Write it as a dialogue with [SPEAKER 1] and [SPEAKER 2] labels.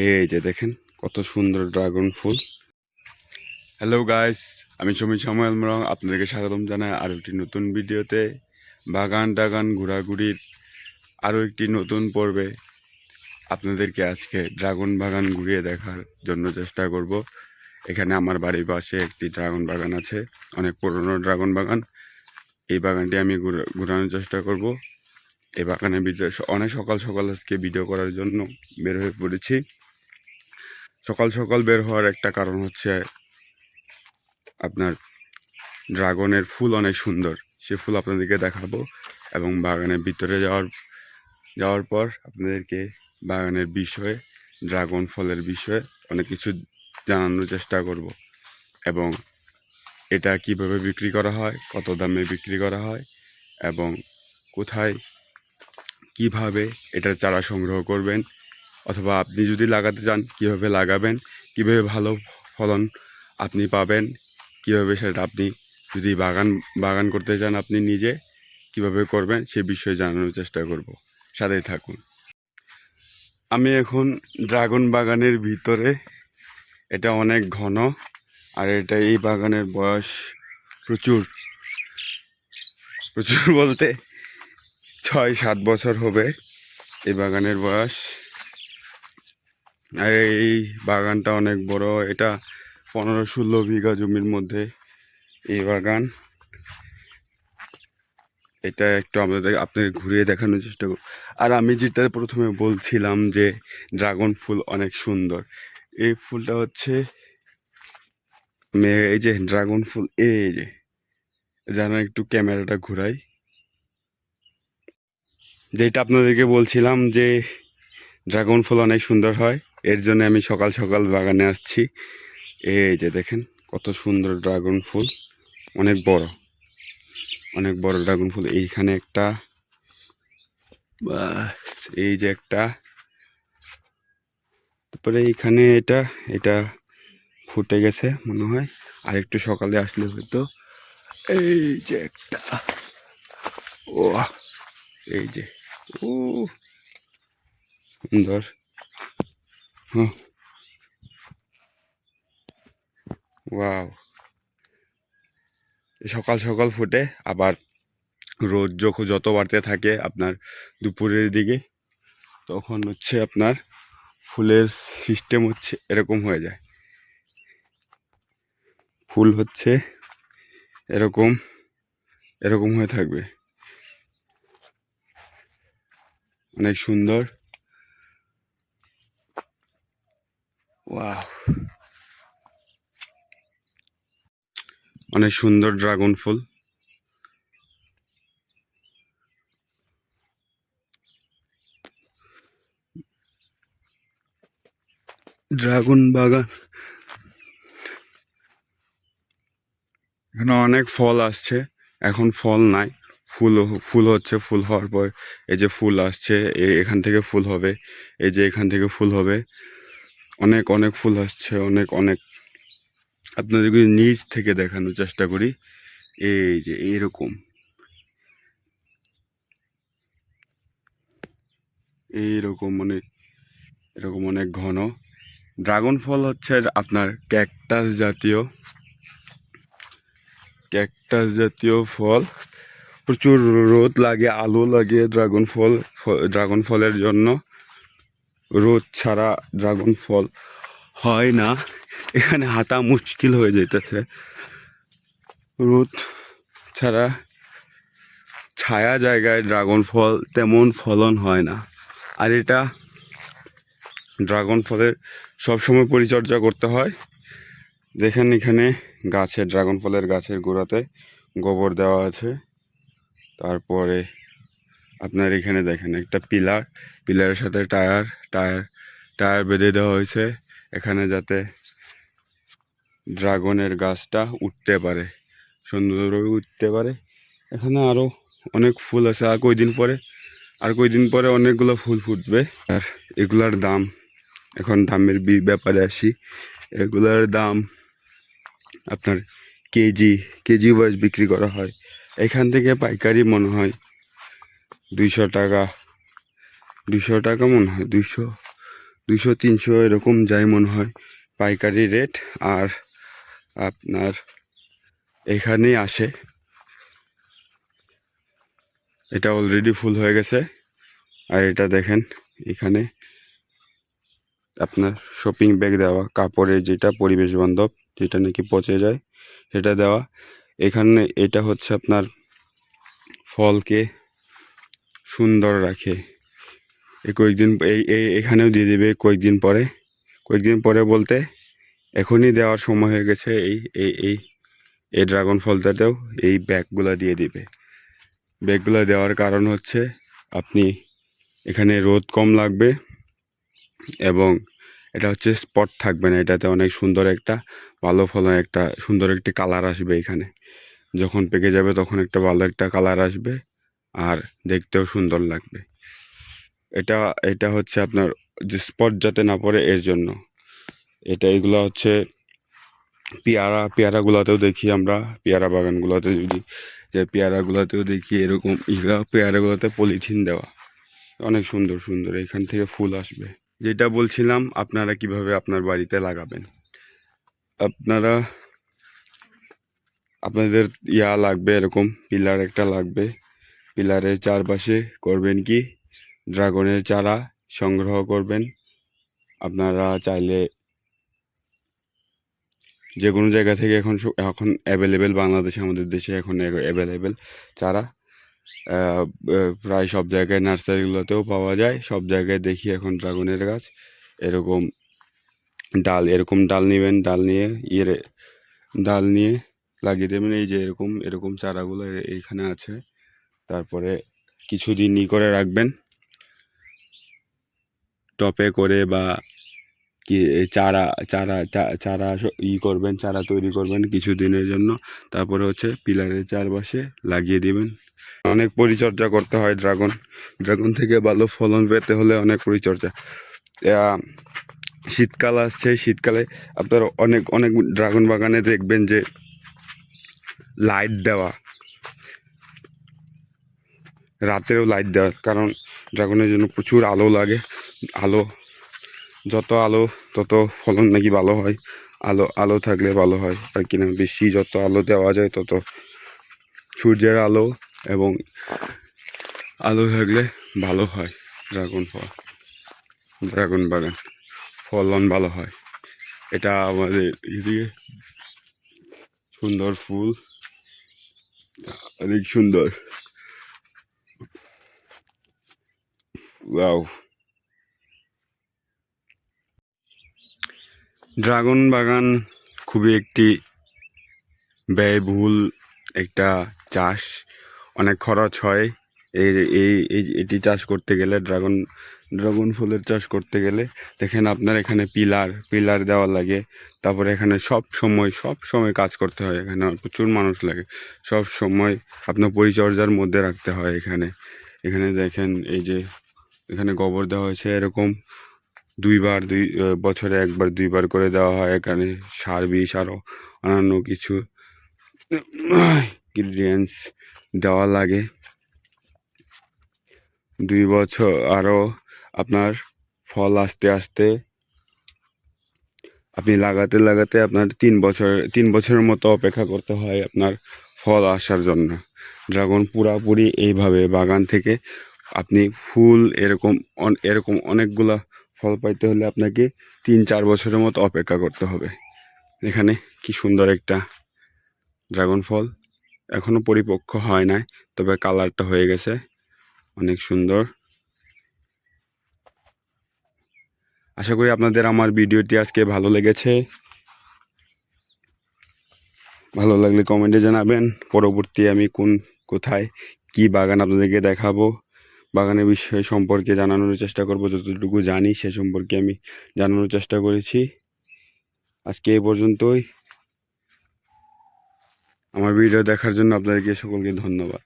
[SPEAKER 1] এই যে দেখেন কত সুন্দর ড্রাগন ফুল। হ্যালো গাইস, আমি সমী সামুয়েল মরং আপনাদেরকে স্বাগতম জানাই আরও একটি নতুন ভিডিওতে। বাগান টাগান ঘোরাঘুরির আরও একটি নতুন পর্বে আপনাদেরকে আজকে ড্রাগন বাগান ঘুরিয়ে দেখার জন্য চেষ্টা করব। এখানে আমার বাড়ির পাশে একটি ড্রাগন বাগান আছে, অনেক পুরনো ড্রাগন বাগান। এই বাগানটি আমি ঘোরানোর চেষ্টা করব। এই বাগানে অনেক সকাল সকাল আজকে ভিডিও করার জন্য বের হয়ে পড়েছি। সকাল সকাল বের হওয়ার একটা কারণ হচ্ছে আপনার ড্রাগনের ফুল অনেক সুন্দর, সে ফুল আপনাদেরকে দেখাবো এবং বাগানের ভিতরে যাওয়ার পর আপনাদেরকে বাগানের বিষয়ে, ড্রাগন ফলের বিষয়ে অনেক কিছু জানানোর চেষ্টা করব এবং এটা কিভাবে বিক্রি করা হয়, কত দামে বিক্রি করা হয় এবং কোথায় কিভাবে এটার চারা সংগ্রহ করবেন, অথবা আপনি যদি লাগাতে চান কিভাবে লাগাবেন, কিভাবে ভালো ফলন আপনি পাবেন, কিভাবে সেটা আপনি যদি বাগান করতে চান আপনি নিজে কিভাবে করবেন সে বিষয়ে জানানোর চেষ্টা করব। সাথেই থাকুন। আমি এখন ড্রাগন বাগানের ভিতরে। এটা অনেক ঘন, আর এটা এই বাগানের বয়স প্রচুর প্রচুর বলতে 6-7 বছর হবে এই বাগানের বয়স। আর এই বাগানটা অনেক বড়, এটা 15-16 বিঘা জমির মধ্যে এই বাগান। এটা একটু আপনাদের ঘুরিয়ে দেখানোর চেষ্টা করব। আর আমি যেটা প্রথমে বলছিলাম যে ড্রাগন ফুল অনেক সুন্দর, এই ফুলটা হচ্ছে এই যে ড্রাগন ফুল, এই যে যেন একটু ক্যামেরাটা ঘুরাই, যেটা আপনাদেরকে বলছিলাম যে ড্রাগন ফুল অনেক সুন্দর হয়, এর জন্য আমি সকাল সকাল বাগানে আসছি। এই যে দেখেন কত সুন্দর ড্রাগন ফুল, অনেক বড় ড্রাগন ফুল। এইখানে একটা, এই যে একটা, তারপরে এইখানে এটা এটা ফুটে গেছে মনে হয়, আর একটু সকালে আসলে হয়তো। এই যে একটা, ও এই যে, ও সুন্দর। হ্যাঁ, ওয়াও। সকাল সকাল ফুটে, আবার রোদ যত বাড়তে থাকে আপনার দুপুরের দিকে, তখন হচ্ছে আপনার ফুলের সিস্টেম হচ্ছে এরকম হয়ে যায়। ফুল হচ্ছে এরকম এরকম হয়ে থাকবে, অনেক সুন্দর। ওয়াও, অনেক সুন্দর ড্রাগন ফুল। ড্রাগন বাগান, এখানে অনেক ফল আসছে, এখন ফল নাই, ফুল হচ্ছে। ফুল হওয়ার পর এই যে ফুল আসছে, এখান থেকে ফুল হবে, এই যে এখান থেকে ফুল হবে, অনেক অনেক ফুল আসছে, অনেক অনেক। আপনাদেরকে নিচ থেকে দেখানোর চেষ্টা করি। এই যে এইরকম এইরকম অনেক, এরকম অনেক ঘন। ড্রাগন ফল হচ্ছে আপনার ক্যাকটাস জাতীয় ফল। প্রচুর রোদ লাগে, আলো লাগে ড্রাগন ফলের জন্য। রোদ ছাড়া ড্রাগন ফল হয় না, এখানে হাঁটা মুশকিল হয়ে যেতেছে। রোদ ছাড়া ছায়া জায়গায় ড্রাগন ফল তেমন ফলন হয় না। আর এটা ড্রাগন ফলের সবসময় পরিচর্যা করতে হয়। দেখেন এখানে ড্রাগন ফলের গাছের গোড়াতে গোবর দেওয়া আছে। তারপরে আপনার এখানে দেখেন একটা পিলারের সাথে টায়ার বেঁধে দেওয়া হয়েছে এখানে, যাতে ড্রাগনের গাছটা উঠতে পারে, সুন্দরভাবে উঠতে পারে। এখানে আরও অনেক ফুল আছে, আর কয়দিন পরে অনেকগুলো ফুল ফুটবে। আর এগুলার দাম, এখন দামের ব্যাপারে আসি। এগুলার দাম আপনার কেজি ওয়াইজ বিক্রি করা হয়। এখান থেকে পাইকারি মনে হয় 200 টাকা মনে হয়, 200-300 এরকম যায় মনে হয় পাইকারি রেট। আর আপনার এখানেই আসে, এটা অলরেডি ফুল হয়ে গেছে। আর এটা দেখেন এখানে আপনার শপিং ব্যাগ দেওয়া, কাপড়ের যেটা পরিবেশ বান্ধব, যেটা নাকি পচে যায় সেটা দেওয়া। এখানে এটা হচ্ছে আপনার ফলকে সুন্দর রাখে। এই কয়েকদিন এখানেও দিয়ে দেবে কয়েকদিন পরে। কয়েকদিন পরে বলতে এখনই দেওয়ার সময় হয়ে গেছে। এই ড্রাগন ফলটাতেও এই ব্যাগগুলো দিয়ে দিবে। ব্যাগগুলো দেওয়ার কারণ হচ্ছে আপনি এখানে রোদ কম লাগবে এবং এটা হচ্ছে স্পট থাকবে না, এটাতে অনেক সুন্দর একটা ভালো ফলন, একটা সুন্দর একটি কালার আসবে। এখানে যখন পেকে যাবে তখন একটা ভালো একটা কালার আসবে আর দেখতেও সুন্দর লাগবে। এটা এটা হচ্ছে আপনার যে স্পট যাতে না পড়ে এর জন্য। এগুলো হচ্ছে পেয়ারাগুলোতেও দেখি আমরা, পেয়ারা বাগানগুলোতে যদি যে পেয়ারাগুলোতেও দেখি এরকম পেয়ারাগুলোতে পলিথিন দেওয়া। অনেক সুন্দর সুন্দর এখান থেকে ফুল আসবে। যেটা বলছিলাম আপনারা কিভাবে আপনার বাড়িতে লাগাবেন। আপনাদের লাগবে, এরকম পিলার একটা লাগবে। পিলারের চারপাশে করবেন কি ড্রাগনের চারা সংগ্রহ করবেন। আপনারা চাইলে যে কোনো জায়গা থেকে এখন অ্যাভেলেবেল, বাংলাদেশে আমাদের দেশে এখন অ্যাভেলেবেল চারা প্রায় সব জায়গায় নার্সারিগুলোতেও পাওয়া যায়। সব জায়গায় দেখি এখন ড্রাগনের গাছ এরকম ডাল নেবেন, ডাল নিয়ে লাগিয়ে দেবেন। এই যে এরকম চারাগুলো এইখানে আছে। তারপরে কিছুদিন করে রাখবেন টপে করে, বা কি চারা চারা চারা করবেন, চারা তৈরি করবেন কিছুদিনের জন্য। তারপরে হচ্ছে পিলারের চারপাশে লাগিয়ে দিবেন। অনেক পরিচর্যা করতে হয় ড্রাগন থেকে ভালো ফলন পেতে হলে অনেক পরিচর্যা। শীতকাল আসছে, শীতকালে আপনার অনেক অনেক ড্রাগন বাগানে দেখবেন যে লাইট দেওয়া, রাতেরও লাইট দেওয়া, কারণ ড্রাগনের জন্য প্রচুর আলো লাগে। যত আলো তত ফলন নাকি ভালো হয়। আলো থাকলে ভালো হয় আর কিনা, বেশি যত আলো দেওয়া যায় তত সূর্যের আলো এবং আলো থাকলে ভালো হয় ড্রাগন বাগান ফলন ভালো হয়। এটা আমাদের এদিকে সুন্দর ফুল, অনেক সুন্দর। ওয়াও, ড্রাগন বাগান খুবই একটি ব্যয়বহুল একটা চাষ, অনেক খরচ হয়। এটি চাষ করতে গেলে, ড্রাগন ফুলের চাষ করতে গেলে দেখেন আপনার এখানে পিলার দেওয়া লাগে। তারপরে এখানে সব সময় কাজ করতে হয়, এখানে প্রচুর মানুষ লাগে। সব সময় আপনার পরিচর্যার মধ্যে রাখতে হয়। এখানে দেখেন এই যে এখানে গোবর দেওয়া হয়েছে, এরকম বছরে একবার দুইবার করে দেওয়া হয়। এখানে সার বিষ আরও অন্যান্য কিছু ইনগ্রিডিয়েন্টস দেওয়া লাগে। 2 বছর আরও আপনার ফল আস্তে আস্তে আপনি লাগাতে আপনার 3 বছরের মতো অপেক্ষা করতে হয় আপনার ফল আসার জন্য। ড্রাগন পুরাপুরি এইভাবে বাগান থেকে আপনি ফুল এরকম অনেকগুলা ফল পাইতে হলে আপনাকে 3-4 বছরের মতো অপেক্ষা করতে হবে। এখানে কি সুন্দর একটা ড্রাগন ফল, এখনো পরিপক্ক হয় নাই, তবে কালারটা হয়ে গেছে অনেক সুন্দর। আশা করি আপনাদের আমার ভিডিওটি আজকে ভালো লেগেছে। ভালো লাগলে কমেন্টে জানাবেন। পরবর্তী আমি কোথায় কি বাগান আপনাদেরকে দেখাবো, বাগানের বিষয় সম্পর্কে জানানোর চেষ্টা করব। যতটুকু জানি সে সম্পর্কে আমি জানানোর চেষ্টা করেছি। আজকে এই পর্যন্তই। আমার ভিডিও দেখার জন্য আপনাদেরকে সকলকে ধন্যবাদ।